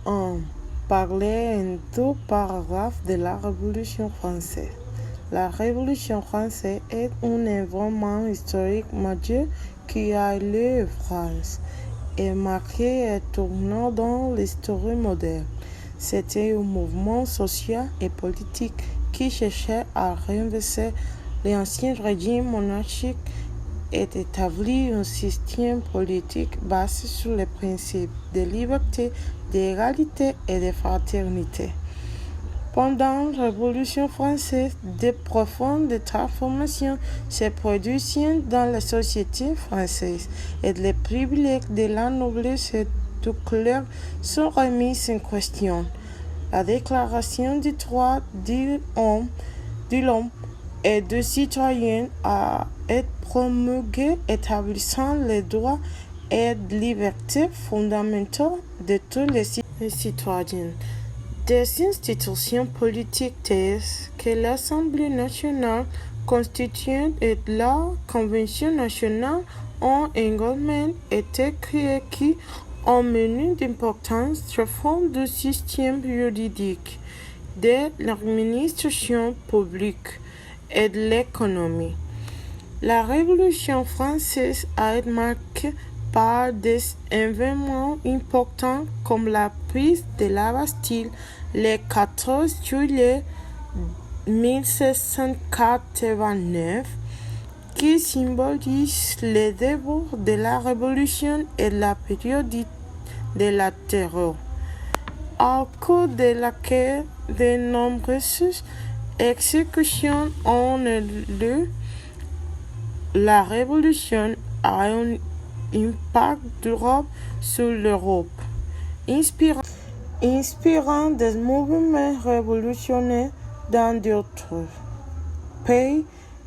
On parlait en deux paragraphes de la Révolution française. La Révolution française est un événement historique majeur qui a eu lieu en France et marqué un tournant dans l'histoire moderne. C'était un mouvement social et politique qui cherchait à renverser l'ancien régime monarchique et établir un système politique basé sur les principes de liberté, d'égalité et de fraternité. Pendant la Révolution française, de profondes transformations se produisirent dans la société française et les privilèges de la noblesse et du clergé sont remis en question. La Déclaration des droits de l'homme et du citoyen a été promulguée, établissant les droits et libertés fondamentaux de tous les citoyens. Des institutions politiques telles que l'Assemblée nationale constituante et la Convention nationale ont également été créées qui ont mené d'importantes réformes du système juridique, de l'administration publique et de l'économie. La Révolution française a été marquée par des événements importants comme la prise de la Bastille le 14 juillet 1789, qui symbolise le début de la Révolution et la période de la Terreur, au cours de laquelle de nombreuses exécutions ont eu lieu. La Révolution a un impact durable sur l'Europe, inspirant des mouvements révolutionnaires dans d'autres pays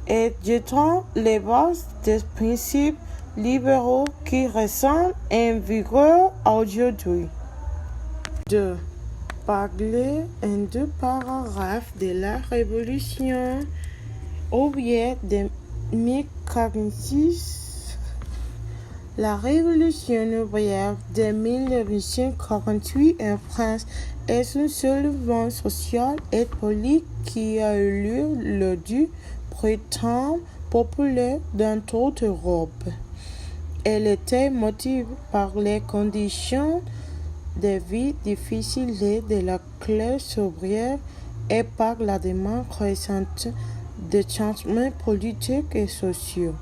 et jetant les bases des principes libéraux qui restent en vigueur aujourd'hui. 2. Parler en deux paragraphes de la Révolution ouvrière de 1846. La Révolution ouvrière de 1948 en France est un soulèvement social et politique qui a eu lieu lors du printemps populaire dans toute l'Europe. Elle était motivée par les conditions de vie difficiles de la classe ouvrière et par la demande croissante de changements politiques et sociaux.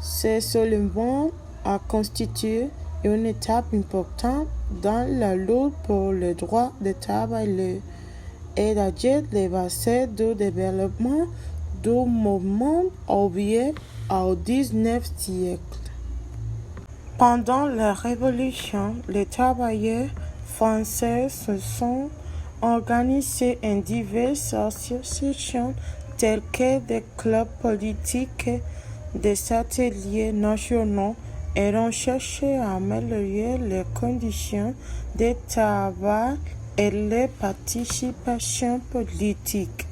Ce soulèvement a constitué une étape importante dans la lutte pour le droit de travailler et d'agir les bases du développement du mouvement ouvrier au XIXe siècle. Pendant la Révolution, les travailleurs français se sont organisés en diverses associations telles que des clubs politiques, des ateliers nationaux et ont cherché à améliorer les conditions de travail et la participation politique.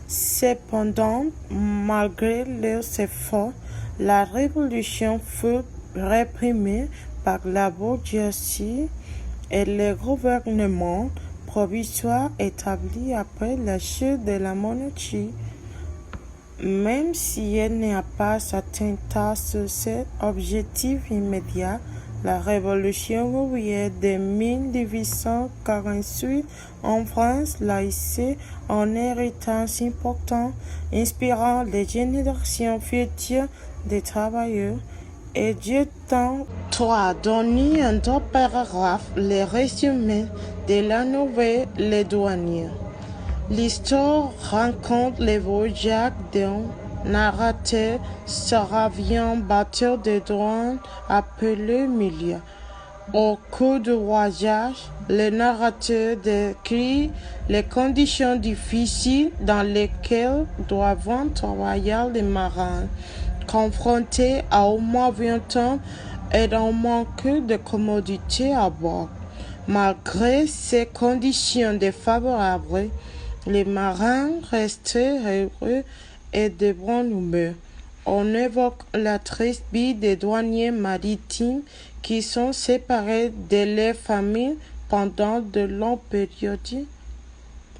Cependant, malgré leurs efforts, la révolution fut réprimée par la bourgeoisie et le gouvernement provisoire établi après la chute de la monarchie. Même si elle n'a pas atteint sur cet objectif immédiat, la révolution ouvrière de 1848 en France l'a laissé un héritage important, inspirant les générations futures des travailleurs. Et jetant 3 donner en deux paragraphes le résumé de la nouvelle Les Douaniers. L'histoire raconte le voyage d'un narrateur saravien batteur de douane appelé Milia. Au cours du voyage, le narrateur décrit les conditions difficiles dans lesquelles doivent travailler les marins, confrontés à un mauvais temps et à un manque de commodités à bord. Malgré ces conditions défavorables, les marins restaient heureux et de bonne humeur. On évoque la triste vie des douaniers maritimes qui sont séparés de leurs familles pendant de longues périodes,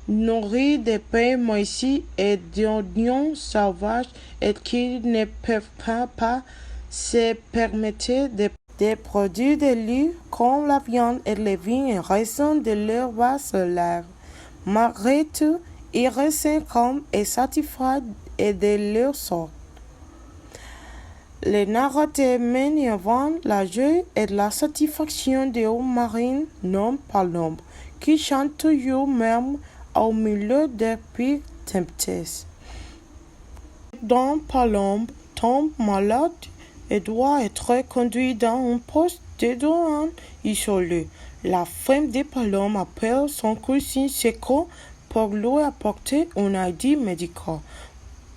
nourris de pain moisi et d'oignons sauvages et qui ne peuvent pas se permettre des produits de luxe comme la viande et les vins en raison de leur bas salaire. Malgré tout, ils restent calmes et satisfaits de leur sort. Le narrateur met en avant la joie et la satisfaction des hauts marins non palombes, qui chantent toujours même au milieu des pires tempêtes. Don Palombe tombe malade et doit être conduit dans un poste de douane isolé. La femme de Palombe appelle son cousin Seco pour lui apporter un aide médical.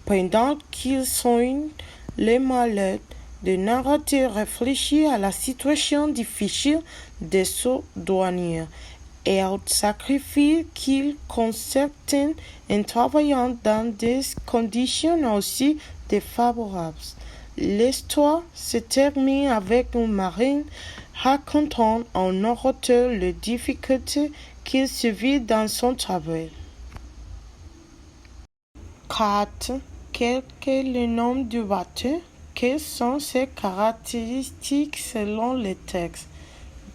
Pendant qu'il soigne les malades, le narrateur réfléchit à la situation difficile de ce douanier et au sacrifice qu'il consente en travaillant dans des conditions aussi défavorables. L'histoire se termine avec un marin racontant au narrateur les difficultés qu'il subit dans son travail. 4. Quel est le nom du bateau? Quelles sont ses caractéristiques selon les textes?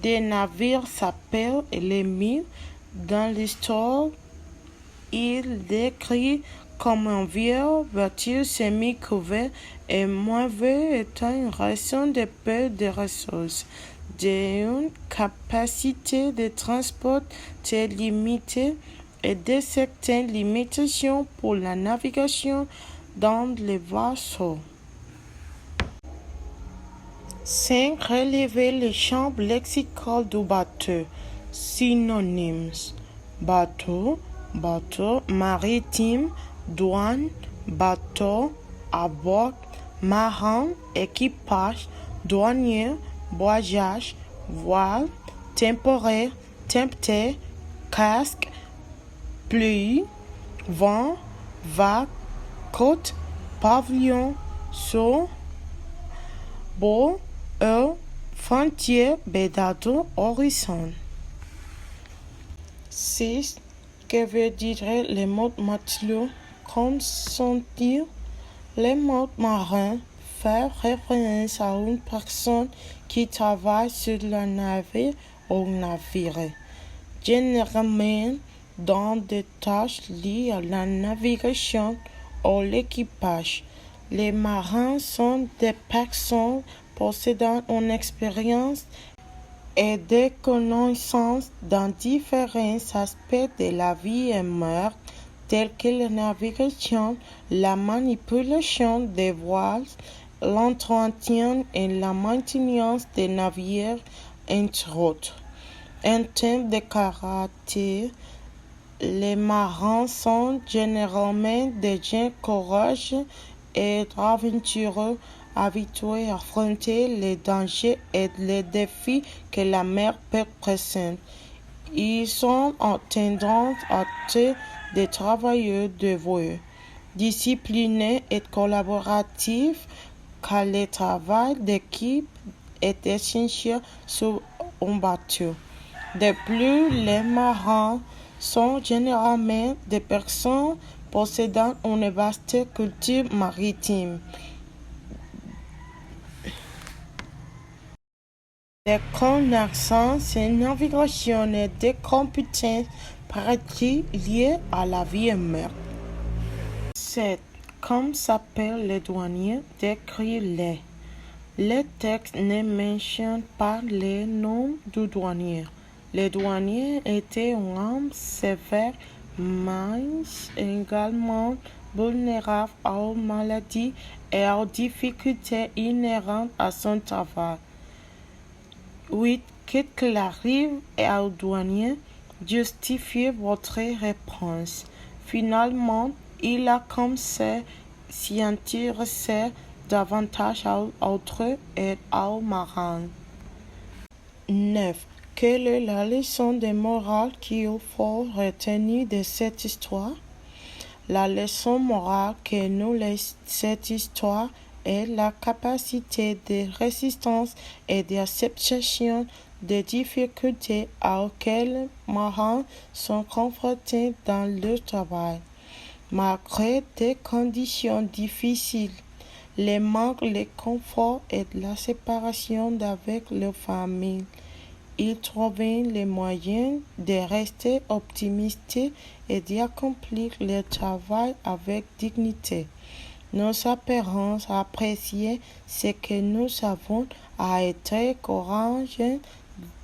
Des navires s'appellent les mines. Dans l'histoire, il décrit comme un vieux bateau semi-couvert et mauvais étant une raison de peu de ressources, d'une capacité de transport très limitée et de certaines limitations pour la navigation dans les vaisseaux. 5. Relever les champs lexicaux du bateau. Synonymes: bateau, bateau maritime, douane, bateau à bord, marin, équipage, douanier, voyage, voile, temporaire, tempête, casque, pluie, vent, vague, côte, pavillon, saut, beau, frontière, bédado, horizon. 6. Que veut dire le mot matelot? Consentir. Le mot marin fait référence à une personne qui travaille sur le navire ou navire, généralement dans des tâches liées à la navigation ou l'équipage. Les marins sont des personnes possédant une expérience et des connaissances dans différents aspects de la vie et mer, tels que la navigation, la manipulation des voiles, l'entretien et la maintenance des navires, entre autres. En termes de caractère, les marins sont généralement des gens courageux et aventureux, habitués à affronter les dangers et les défis que la mer peut présenter. Ils sont en tendance à être des travailleurs dévoués, disciplinés et collaboratifs, car le travail d'équipe est essentiel sur un bateau. De plus, les marins sont généralement des personnes possédant une vaste culture maritime. Des connaissances en navigation et des compétences pratiques liées à la vie en mer. 7. Comme s'appelle le douanier, décrit-le. Le texte ne mentionne pas le nom du douanier. Le douanier était un homme sévère, mince, également vulnérable aux maladies et aux difficultés inhérentes à son travail. 8. Qu'est-ce qu'il arrive au douanier? Justifiez votre réponse. Finalement, il a commencé à s'y intéresser davantage aux autres et aux marins. 9. Quelle est la leçon de morale qu'il faut retenir de cette histoire? La leçon morale que nous laisse cette histoire est la capacité de résistance et d'acceptation des difficultés auxquelles les marins sont confrontés dans le travail. Malgré des conditions difficiles, les manques, le confort et la séparation d'avec leur famille, ils trouvent les moyens de rester optimistes et d'accomplir leur travail avec dignité. Nous apprenons à apprécier ce que nous avons, à être courageux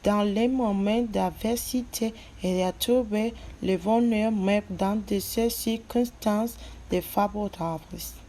dans les moments d'adversité et à trouver le bonheur même dans ces circonstances défavorables.